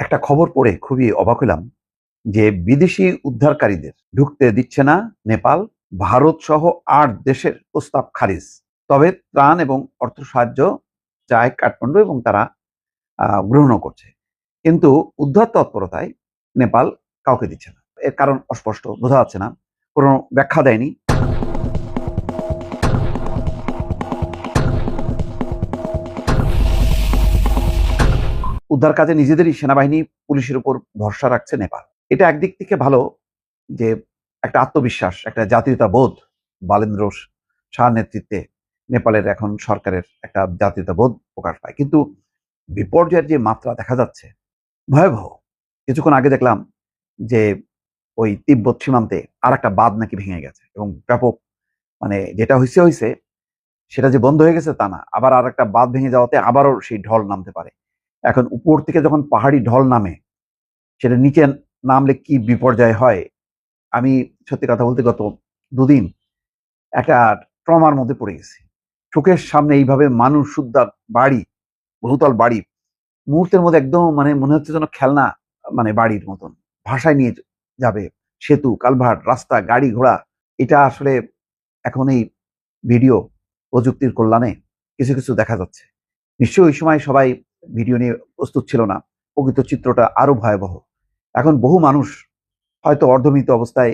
একটা খবর পড়ে খুবই অবাক হলাম যে বিদেশি উদ্ধারকারীদের ঢুকতে দিচ্ছে না নেপাল। ভারত সহ ৮ দেশের প্রস্তাব খারিজ। তবে ত্রাণ এবং অর্থ সাহায্য চায় কাঠমান্ডু এবং তারা গ্রহণও করছে, কিন্তু উদ্ধার তৎপরতায় নেপাল কাউকে দিচ্ছে না। এর কারণ অস্পষ্ট, বোঝা যাচ্ছে না, কোনো ব্যাখ্যা দেয়নি। উদ্ধার কাজে নিজেদেরই সেনাবাহিনী পুলিশের উপর ভরসা রাখছে নেপাল। এটা একদিক থেকে ভালো যে একটা আত্মবিশ্বাস, একটা জাতীয়তাবোধ বালেন্দ্র শাহ নেতৃত্বে নেপালের এখন সরকারের একটা জাতীয়তাবোধ প্রকাশ পায়। কিন্তু বিপর্যয়ের যে মাত্রা দেখা যাচ্ছে ভয়াবহ। কিছুক্ষণ আগে দেখলাম যে ওই তিব্বত সীমান্তে আর একটা বাঁধ নাকি ভেঙে গেছে এবং ব্যাপক, মানে যেটা হয়েছে সেটা যে বন্ধ হয়ে গেছে তা না, আবার আর একটা বাঁধ ভেঙে যাওয়াতে আবারও সেই ঢল নামতে পারে। এখন উপর থেকে যখন পাহাড়ি ঢল নামে, সেটা নিচে নামলে কি বিপর্যয় হয়। আমি সত্যি কথা বলতে গত দুদিন একটা ট্রমার মধ্যে পড়ে গেছি। চোখের সামনে এইভাবে মানুষ সুদ্ধা বাড়ি, বহুতল বাড়ি মুহূর্তের মধ্যে একদম মানে মনে হচ্ছে যেন খেলনা, মানে বাড়ির মতন ভাষায় নিয়ে যাবে। সেতু, কালভার্ট, রাস্তা, গাড়ি ঘোড়া, এটা আসলে এখন এই ভিডিও প্রযুক্তির কল্যাণে কিছু কিছু দেখা যাচ্ছে। নিশ্চয়ই ওই সময় সবাই ভিডিও নিয়ে প্রস্তুত ছিল না, প্রকৃত চিত্রটা আরো ভয়াবহ। এখন বহু মানুষ হয়তো অর্ধমৃত অবস্থায়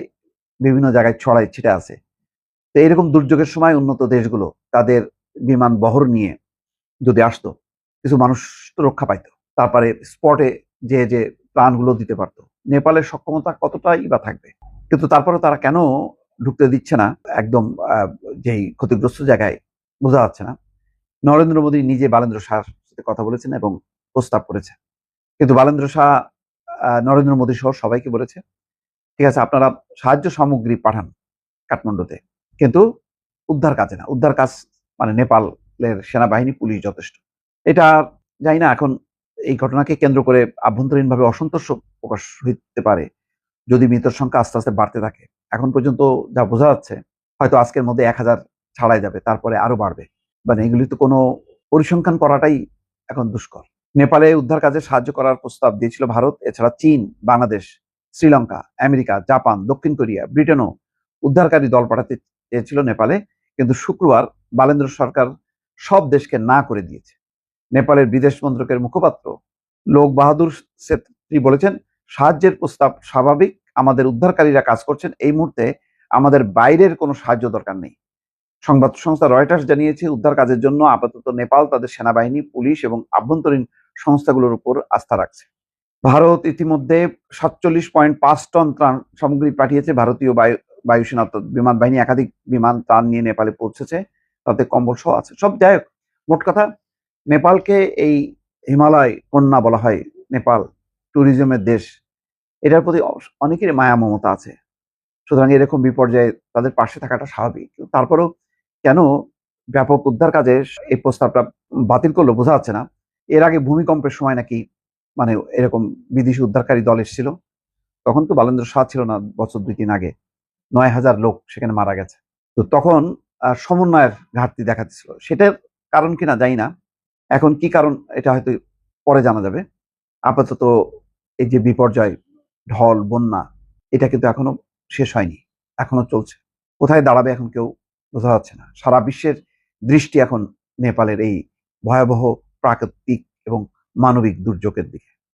বিভিন্ন জায়গায় ছড়ায় ছিটে আছে। তো এরকম দুর্যোগের সময় উন্নত দেশগুলো তাদের বিমান বহর নিয়ে যদি আসতো, কিছু মানুষ তো রক্ষা পাইতো, তারপরে স্পটে যে যে প্রাণগুলো দিতে পারতো। নেপালের সক্ষমতা কতটাই বা থাকবে, কিন্তু তারপরে তারা কেন ঢুকতে দিচ্ছে না একদম যেই ক্ষতিগ্রস্ত জায়গায়, বোঝা যাচ্ছে না। নরেন্দ্র মোদী নিজে বালেন্দ্র শাহর সাথে কথা বলেছেন এবং প্রস্তাব করেছে, কিন্তু বালেন্দ্র শাহ নরেন্দ্র মোদী সহ সবাইকে বলেছে ঠিক আছে আপনারা সাহায্য সামগ্রী পাঠান কাঠমান্ডুতে, কিন্তু উদ্ধার কাজে না। উদ্ধার কাজ মানে নেপালের সেনাবাহিনী পুলিশ যথেষ্ট। এটা জানি না, এখন এই ঘটনাকে কেন্দ্র করে আভ্যন্তরীণভাবে অসন্তোষ প্রকাশ হইতে পারে যদি মৃতের সংখ্যা আস্তে আস্তে বাড়তে থাকে। এখন পর্যন্ত যা বোঝা যাচ্ছে হয়তো আজকের মধ্যে ১,০০০ ছাড়াই যাবে, তারপরে আরো বাড়বে। মানে এগুলি তো কোনো পরিসংখ্যান করাটাই এখন দুষ্কর। নেপালে উদ্ধার কাজে সাহায্য করার প্রস্তাব দিয়েছিল ভারত, এছাড়া চীন, বাংলাদেশ, শ্রীলঙ্কা, আমেরিকা, জাপান, দক্ষিণ কোরিয়া, ব্রিটেনও উদ্ধারকারী দল পাঠাতে চেয়েছিল নেপালে, কিন্তু শুক্রবার বালেন্দ্র সরকার সব দেশকে না করে দিয়েছে। নেপালের বিদেশ মন্ত্রকের মুখপাত্র লোক বাহাদুর সেত্রী বলেছেন, সাহায্যের প্রস্তাব স্বাভাবিক, আমাদের উদ্ধারকারীরা কাজ করছেন, এই মুহূর্তে আমাদের বাইরের কোনো সাহায্য দরকার নেই। সংবাদ সংস্থা রয়টার্স জানিয়েছে, উদ্ধার কাজের জন্য আপাতত নেপাল তাদের সেনাবাহিনী, পুলিশ এবং আভ্যন্তরীণ সংস্থাগুলোর উপর আস্থা রাখছে। ভারত ইতিমধ্যে 47.5 টন ত্রাণ সামগ্রী পাঠিয়েছে। ভারতীয় বায়ুসেনা অর্থাৎ বিমান বাহিনী একাধিক বিমান ত্রাণ নিয়ে নেপালে পৌঁছেছে, তাতে কম্বল সহ আছে। সব যাই হোক, মোট কথা নেপালকে এই হিমালয় কন্যা বলা হয়, নেপাল ট্যুরিজমের দেশ, এটার প্রতি অনেকেরই মায়া মমতা আছে। সুতরাং এরকম বিপর্যয়ে তাদের পাশে থাকাটা স্বাভাবিক। তারপরেও কেন ব্যাপক উদ্ধার কাজে এই প্রস্তাবটা বাতিল করলো বোঝা যাচ্ছে না। এর আগে ভূমিকম্পের সময় নাকি মানে এরকম বিদেশি উদ্ধারকারী দল এসেছিল, তখন তো বালেন্দ্র শাহ ছিল না, বছর ২-৩ আগে ৯,০০০ লোক সেখানে মারা গেছে। তো তখন সমন্বয়ের ঘাটতি দেখা দিচ্ছিল, সেটার কারণ কিনা জানি না। এখন কি কারণ এটা হয়তো পরে জানা যাবে। আপাতত এই যে বিপর্যয়, ঢল, বন্যা, এটা কিন্তু এখনো শেষ হয়নি, এখনো চলছে। কোথায় দাঁড়াবে এখন কেউ বোঝা যাচ্ছে না। সারা বিশ্বের দৃষ্টি এখন নেপালের এই ভয়াবহ প্রাকৃতিক এবং মানবিক দুর্যোগের দিকে।